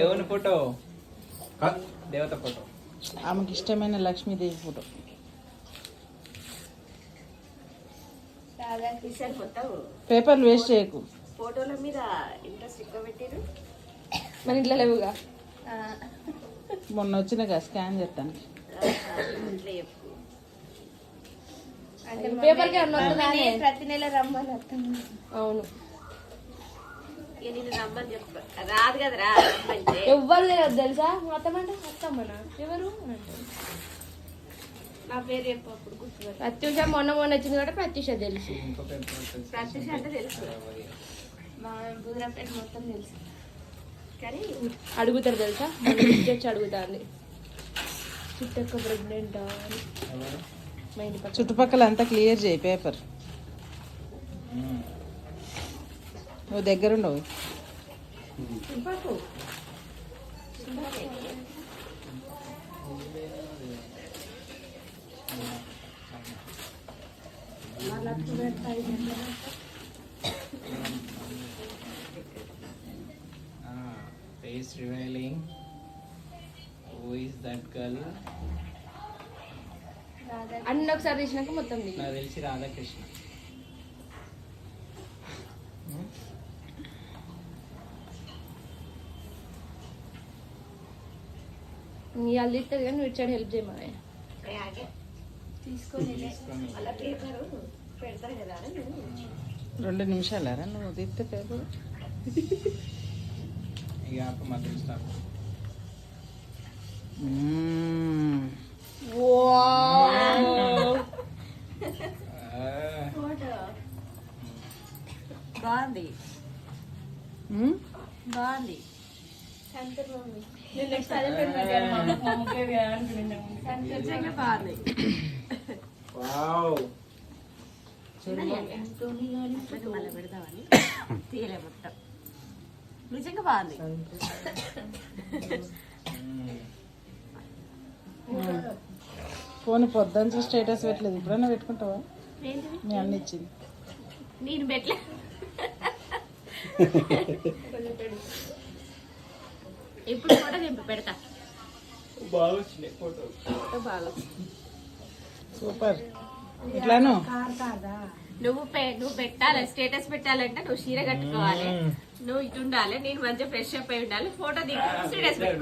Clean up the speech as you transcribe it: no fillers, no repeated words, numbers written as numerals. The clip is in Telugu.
దేవుని ఫోటో, దేవత ఫోటో, ఆమెకి ఇష్టమైన లక్ష్మీదేవి ఫోటో. పేపర్లు వేస్ట్ చేయకు. ఫోటోల మీద ఇంట్రెస్ట్ ఎక్కువ పెట్టారు. మన ఇంట్లో లేవుగా. మొన్న వచ్చినగా స్కాన్ చేస్తాను. పేపర్ ప్రతి నెల రమ్మని అవును. నేను రమ్మని చెప్ప రాదు కదరా. ఎవ్వరు తెలియదు తెలుసా. అత్తమంటే అత్తమ్మనా ఎవరు అంటే నా పేరు చెప్పప్పుడు గుర్తుపట్టి. ప్రత్యూష మొన్న వచ్చింది కాబట్టి ప్రత్యూష తెలుసు. ప్రత్యూష అంటే తెలుసు. మా బుధరాపేట మొత్తం తెలుసు. కానీ అడుగుతారు తెలుసా. వచ్చి అడుగుతాంది చుట్టక్క ప్రెగ్నెంట్ అని. మా ఇంటి పక్కన చుట్టుపక్కల అంతా క్లియర్ చేయి పేపర్. నువ్వు దగ్గరుండవు. face revealing. Who is that girl? అన్న ఒకసారి తీసినాక మొత్తం దిగి. నాకు తెలిసి రాధాకృష్ణ. వాళ్ళు ఇస్తుంది కానీ నువ్వు ఇచ్చాడు హెల్ప్ చేయమని. తీసుకొని అలా పేపరు పెడతారు కదా. 2 నిమిషాలరా నువ్వు తీస్తే పేపర్. ఇక మాత్రం స్టాప్. బాగుంది బాగుంది. నిజంగా బాగుంది. మళ్ళీ పెడతామని తీయలే మొత్తం. నిజంగా బాగుంది. ఫోన్ పొద్దున్న స్టేటస్ పెట్టలేదు. ఇప్పుడైనా పెట్టుకుంటావా? మీ అన్న ఇచ్చింది. నేను పెట్టలే. ఇప్పుడు ఫోటో దింపి పెడతా. బాగా వచ్చినాయి ఫోటో. బాగా సూపర్. ఇట్లాను నువ్వు పెట్టాలి. స్టేటస్ పెట్టాలంటే నువ్వు చీర కట్టుకోవాలి. నువ్వు ఇటు ఉండాలి. నేను మంచిగా ఫ్రెష్ అప్ అయి ఉండాలి. ఫోటో దిగి స్టేటస్ పెట్టుకోవాలి.